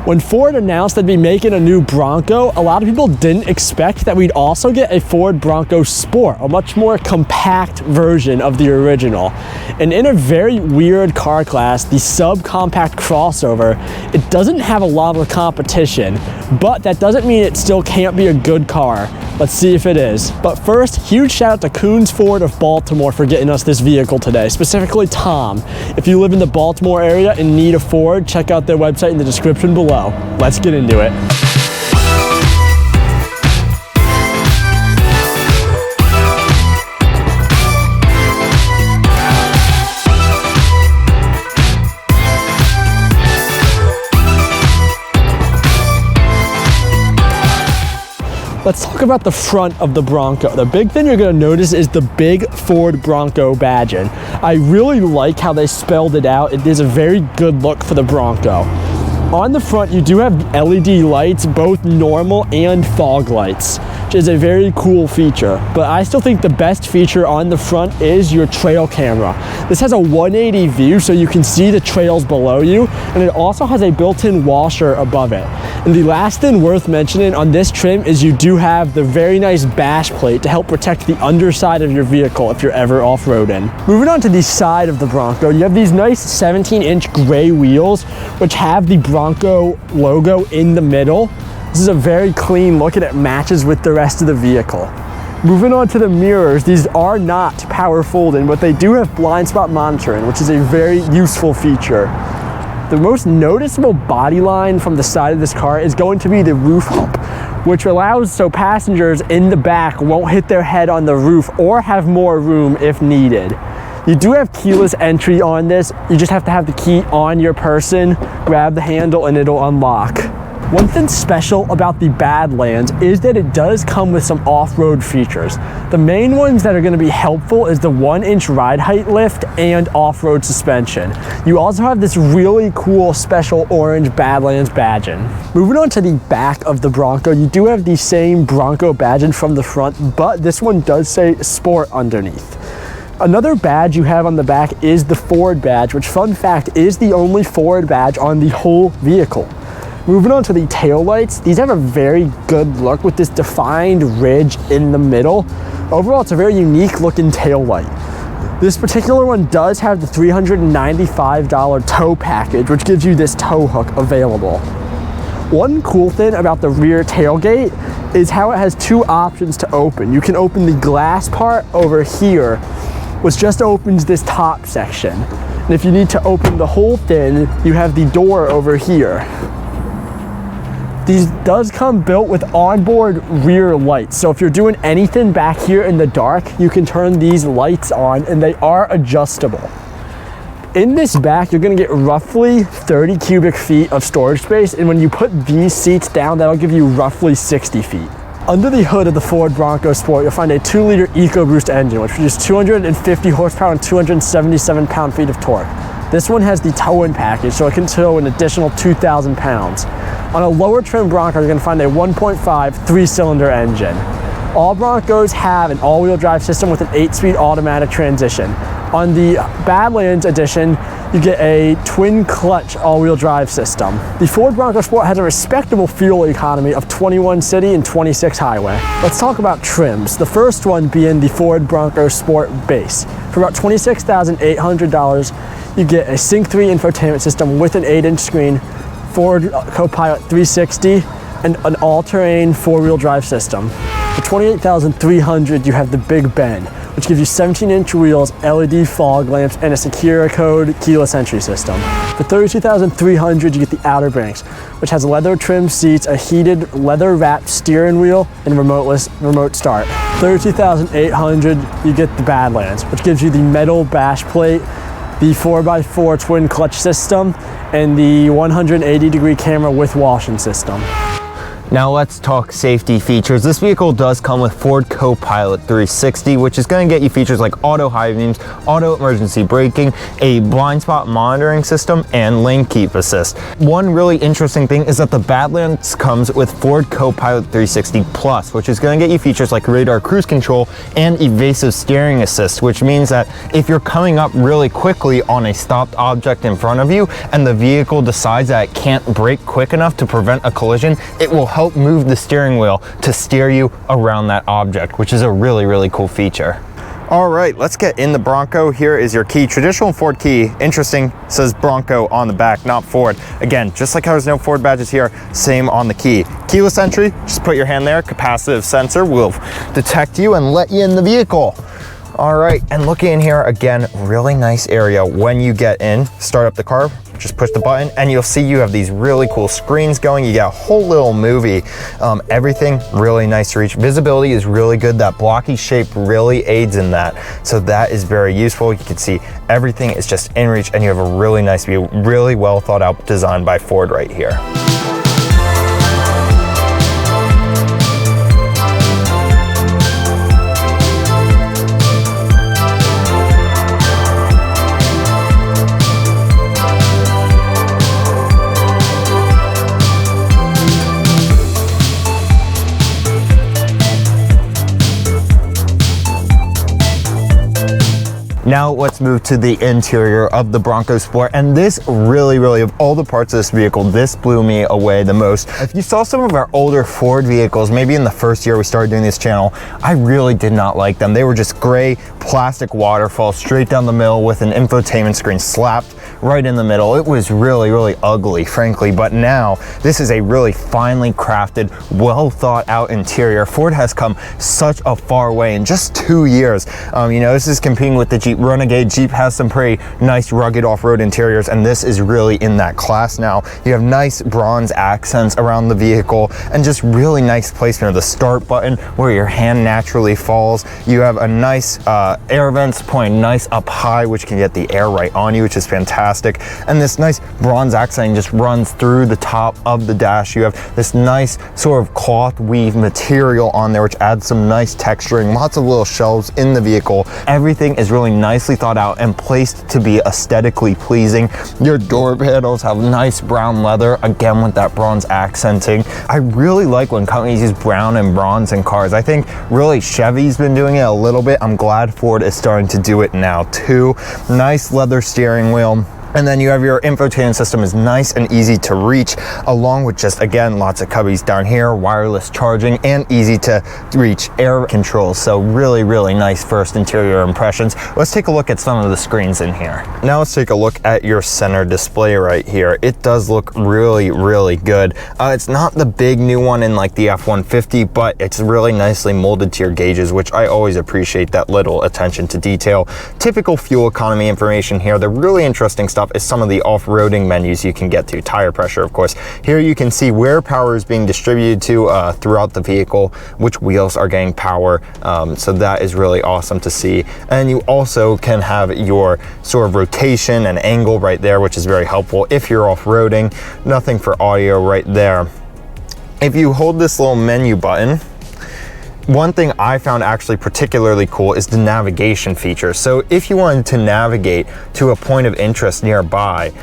When Ford announced they'd be making a new Bronco, a lot of people didn't expect that we'd also get a Ford Bronco Sport, a much more compact version of the original. And in a very weird car class, the subcompact crossover, it doesn't have a lot of competition, but that doesn't mean it still can't be a good car. Let's see if it is. But first, huge shout out to Coons Ford of Baltimore for getting us this vehicle today, specifically Tom. If you live in the Baltimore area and need a Ford, check out their website in the description below. Let's get into it. Let's talk about the front of the Bronco. The big thing you're gonna notice is the big Ford Bronco badging. I really like how they spelled it out. It is a very good look for the Bronco. On the front, you do have LED lights, both normal and fog lights, which is a very cool feature. But I still think the best feature on the front is your trail camera. This has a 180 view, so you can see the trails below you, and it also has a built-in washer above it. And the last thing worth mentioning on this trim is you do have the very nice bash plate to help protect the underside of your vehicle if you're ever off-roading. Moving on to the side of the Bronco, you have these nice 17-inch gray wheels, which have the Bronco logo in the middle. This is a very clean look and it matches with the rest of the vehicle. Moving on to the mirrors, these are not power folding, but they do have blind spot monitoring, which is a very useful feature. The most noticeable body line from the side of this car is going to be the roof hump, which allows so passengers in the back won't hit their head on the roof or have more room if needed. You do have keyless entry on this. You just have to have the key on your person, grab the handle, and it'll unlock. One thing special about the Badlands is that it does come with some off-road features. The main ones that are going to be helpful is the 1-inch ride height lift and off-road suspension. You also have this really cool special orange Badlands badging. Moving on to the back of the Bronco, you do have the same Bronco badging from the front, but this one does say Sport underneath. Another badge you have on the back is the Ford badge, which, fun fact, is the only Ford badge on the whole vehicle. Moving on to the taillights, these have a very good look with this defined ridge in the middle. Overall, it's a very unique looking taillight. This particular one does have the $395 tow package, which gives you this tow hook available. One cool thing about the rear tailgate is how it has two options to open. You can open the glass part over here, which just opens this top section. And if you need to open the whole thing, you have the door over here. These does come built with onboard rear lights. So if you're doing anything back here in the dark, you can turn these lights on and they are adjustable. In this back, you're gonna get roughly 30 cubic feet of storage space. And when you put these seats down, that'll give you roughly 60 feet. Under the hood of the Ford Bronco Sport, you'll find a 2-liter EcoBoost engine, which produces 250 horsepower and 277 pound-feet of torque. This one has the tow-in package, so it can tow an additional 2,000 pounds. On a lower trim Bronco, you're gonna find a 1.5 3-cylinder engine. All Broncos have an all-wheel drive system with an 8-speed automatic transmission. On the Badlands edition, you get a twin clutch all-wheel drive system. The Ford Bronco Sport has a respectable fuel economy of 21 city and 26 highway. Let's talk about trims. The first one being the Ford Bronco Sport base. For about $26,800, you get a Sync 3 infotainment system with an 8-inch screen, Ford Copilot 360, and an all-terrain 4-wheel drive system. For $28,300, you have the Big Ben, which gives you 17-inch wheels, LED fog lamps, and a secure code keyless entry system. For $32,300, you get the Outer Banks, which has leather trim seats, a heated leather-wrapped steering wheel, and remote start. $32,800, you get the Badlands, which gives you the metal bash plate, the 4x4 twin clutch system, and the 180-degree camera with washing system. Now let's talk safety features. This vehicle does come with Ford Co-Pilot 360, which is going to get you features like auto high beams, auto emergency braking, a blind spot monitoring system, and lane keep assist. One really interesting thing is that the Badlands comes with Ford Co-Pilot 360 Plus, which is going to get you features like radar cruise control and evasive steering assist, which means that if you're coming up really quickly on a stopped object in front of you and the vehicle decides that it can't brake quick enough to prevent a collision, it will help move the steering wheel to steer you around that object, which is a really, really cool feature. All right, let's get in the Bronco. Here is your key. Traditional Ford key. Interesting, says Bronco on the back, not Ford. Again, just like how there's no Ford badges here, same on the key. Keyless entry, just put your hand there. Capacitive sensor will detect you and let you in the vehicle. All right, and looking in here, again, really nice area. When you get in, start up the car, just push the button and you'll see you have these really cool screens going. You get a whole little movie. Everything really nice to reach. Visibility is really good. That blocky shape really aids in that. So that is very useful. You can see everything is just in reach and you have a really nice view. Really well thought out design by Ford right here. Now let's move to the interior of the Bronco Sport, and this really, of all the parts of this vehicle, this blew me away the most. If you saw some of our older Ford vehicles, maybe in the first year we started doing this channel, I really did not like them. They were just gray plastic waterfall straight down the middle with an infotainment screen slapped right in the middle. It was really ugly, frankly, but now this is a really finely crafted, well thought out interior. Ford has come such a far way in just 2 years. You know, this is competing with the Jeep Renegade. Jeep has some pretty nice rugged off-road interiors, and this is really in that class now. You have nice bronze accents around the vehicle and just really nice placement of the start button where your hand naturally falls. You have a nice air vents pointing nice up high, which can get the air right on you, which is fantastic. And this nice bronze accent just runs through the top of the dash. You have this nice sort of cloth weave material on there, which adds some nice texturing, lots of little shelves in the vehicle. Everything is really nicely thought out and placed to be aesthetically pleasing. Your door panels have nice brown leather, again with that bronze accenting. I really like when companies use brown and bronze in cars. I think really Chevy's been doing it a little bit. I'm glad Ford is starting to do it now too. Nice leather steering wheel. And then you have your infotainment system is nice and easy to reach, along with just, again, lots of cubbies down here, wireless charging, and easy to reach air controls. So really nice first interior impressions. Let's take a look at some of the screens in here. Now let's take a look at your center display right here. It does look really good. It's not the big new one in like the F-150, but it's really nicely molded to your gauges, which I always appreciate that little attention to detail. Typical fuel economy information here. The really interesting stuff is some of the off-roading menus you can get to. Tire pressure, of course. Here you can see where power is being distributed to throughout the vehicle, which wheels are getting power. So that is really awesome to see. And you also can have your sort of rotation and angle right there, which is very helpful if you're off-roading. Nothing for audio right there. If you hold this little menu button, one thing I found actually particularly cool is the navigation feature. So if you wanted to navigate to a point of interest nearby,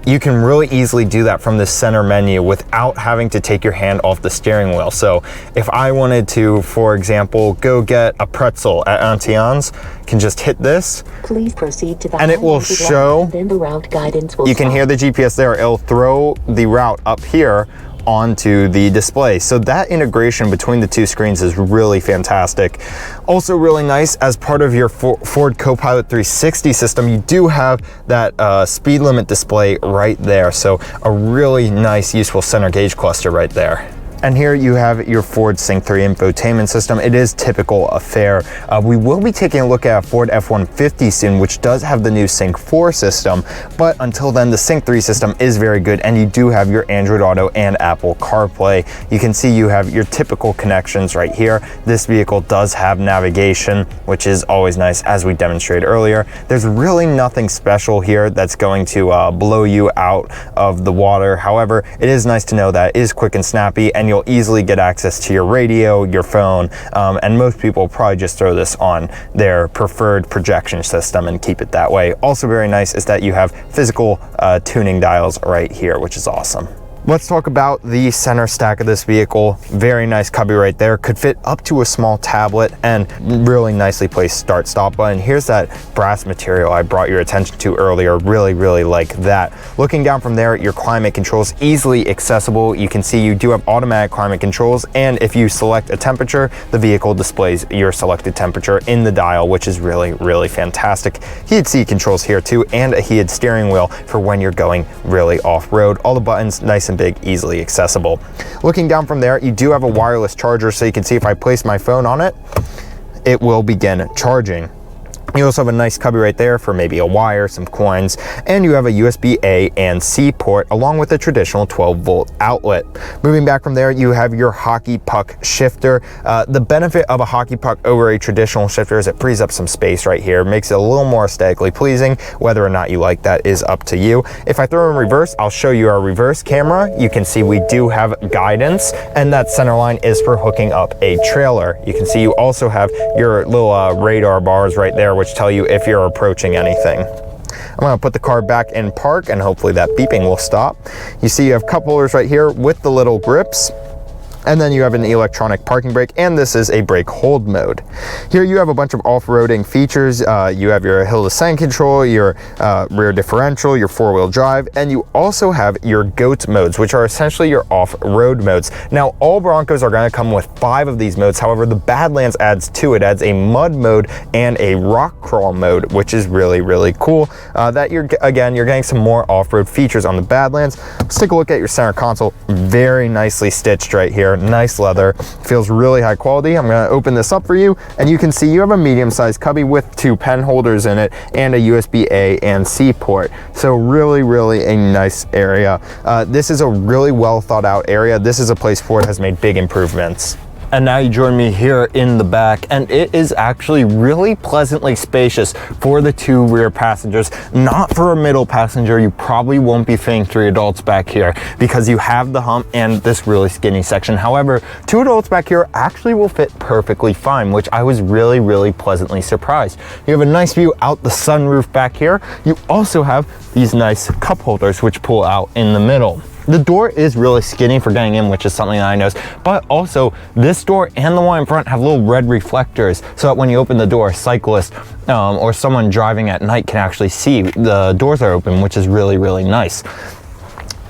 you can really easily do that from the center menu without having to take your hand off the steering wheel. So if I wanted to, for example, go get a pretzel at Auntie Anne's, can just hit this. Please proceed to the and it will show, then the route guidance will you can hear the GPS there, it'll throw the route up here onto the display. So that integration between the two screens is really fantastic. Also really nice, as part of your Ford Co-Pilot 360 system, you do have that speed limit display right there. So a really nice, useful center gauge cluster right there. And here you have your Ford Sync 3 infotainment system. It is typical affair. We will be taking a look at a Ford F-150 soon, which does have the new Sync 4 system, but until then, the Sync 3 system is very good, and you do have your Android Auto and Apple CarPlay. You can see you have your typical connections right here. This vehicle does have navigation, which is always nice, as we demonstrated earlier. There's really nothing special here that's going to blow you out of the water. However, it is nice to know that it is quick and snappy, and and you'll easily get access to your radio, your phone, and most people probably just throw this on their preferred projection system and keep it that way. Also very nice is that you have physical tuning dials right here, which is awesome. Let's talk about the center stack of this vehicle. Very nice cubby right there. Could fit up to a small tablet and really nicely placed start stop button. Here's that brass material I brought your attention to earlier. Really like that. Looking down from there, your climate controls easily accessible. You can see you do have automatic climate controls, and if you select a temperature, the vehicle displays your selected temperature in the dial, which is really fantastic. Heated seat controls here too, and a heated steering wheel for when you're going really off-road. All the buttons nice and big, easily accessible. Looking down from there, you do have a wireless charger, so you can see if I place my phone on it, it will begin charging. You also have a nice cubby right there for maybe a wire, some coins, and you have a USB-A and C port along with a traditional 12-volt outlet. Moving back from there, you have your hockey puck shifter. The benefit of a hockey puck over a traditional shifter is it frees up some space right here, makes it a little more aesthetically pleasing. Whether or not you like that is up to you. If I throw in reverse, I'll show you our reverse camera. You can see we do have guidance, and that center line is for hooking up a trailer. You can see you also have your little radar bars right there, which tell you if you're approaching anything. I'm going to put the car back in park, and hopefully that beeping will stop. You see you have cup holders right here with the little grips. And then you have an electronic parking brake, and this is a brake hold mode. Here you have a bunch of off-roading features. You have your hill descent control, your rear differential, your four-wheel drive, and you also have your GOAT modes, which are essentially your off-road modes. Now, all Broncos are going to come with 5 of these modes. However, the Badlands adds 2. It adds a mud mode and a rock crawl mode, which is really cool. That you're getting some more off-road features on the Badlands. Let's take a look at your center console. Very nicely stitched right here. Nice leather, feels really high quality. I'm going to open this up for you, and you can see you have a medium-sized cubby with 2 pen holders in it and a USB-A and C port. So really a nice area. This is a really well thought out area. This is a place Ford has made big improvements. And now you join me here in the back, and it is actually really pleasantly spacious for the 2 rear passengers. Not for a middle passenger. You probably won't be fitting 3 adults back here because you have the hump and this really skinny section. However, 2 adults back here actually will fit perfectly fine, which I was really pleasantly surprised. You have a nice view out the sunroof back here. You also have these nice cup holders which pull out in the middle. The door is really skinny for getting in, which is something that I noticed, but also this door and the one in front have little red reflectors so that when you open the door, a cyclist or someone driving at night can actually see the doors are open, which is really nice.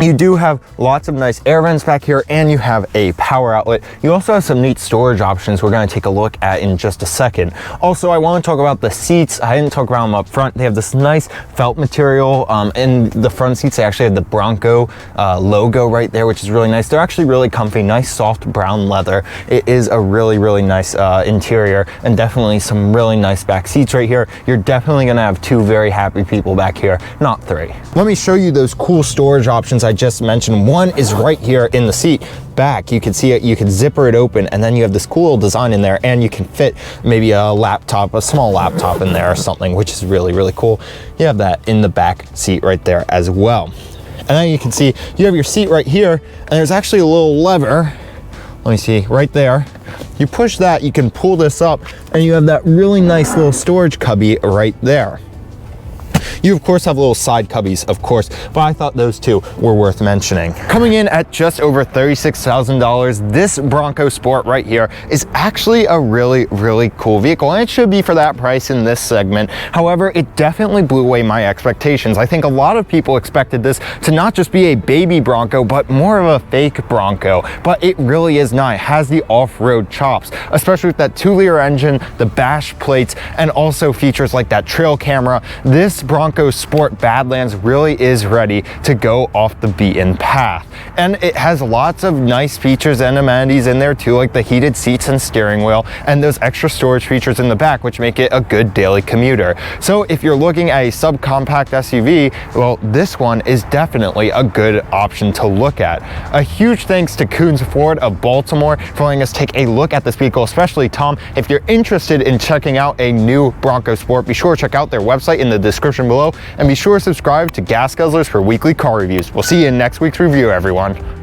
You do have lots of nice air vents back here, and you have a power outlet. You also have some neat storage options we're going to take a look at in just a second. Also, I want to talk about the seats. I didn't talk about them up front. They have this nice felt material. In the front seats, they actually have the Bronco logo right there, which is really nice. They're actually really comfy, nice soft brown leather. It is a really nice interior, and definitely some really nice back seats right here. You're definitely going to have 2 very happy people back here, not 3. Let me show you those cool storage options I just mentioned. One is right here in the seat back. You can see it, you can zipper it open, and then you have this cool design in there, and you can fit maybe a laptop, a small laptop in there or something, which is really cool. You have that in the back seat right there as well. And then you can see you have your seat right here, and there's actually a little lever. Let me see, right there. You push that, you can pull this up, and you have that really nice little storage cubby right there. You of course have little side cubbies, of course, but I thought those 2 were worth mentioning. Coming in at just over $36,000, this Bronco Sport right here is actually a really cool vehicle, and it should be for that price in this segment. However, it definitely blew away my expectations. I think a lot of people expected this to not just be a baby Bronco, but more of a fake Bronco, but it really is not. It has the off-road chops, especially with that 2-liter engine, the bash plates, and also features like that trail camera. This Bronco Sport Badlands really is ready to go off the beaten path. And it has lots of nice features and amenities in there too, like the heated seats and steering wheel, and those extra storage features in the back, which make it a good daily commuter. So if you're looking at a subcompact SUV, well, this one is definitely a good option to look at. A huge thanks to Koons Ford of Baltimore for letting us take a look at this vehicle, especially Tom. If you're interested in checking out a new Bronco Sport, be sure to check out their website in the description below, and be sure to subscribe to Gas Guzzlers for weekly car reviews. We'll see you in next week's review, everyone.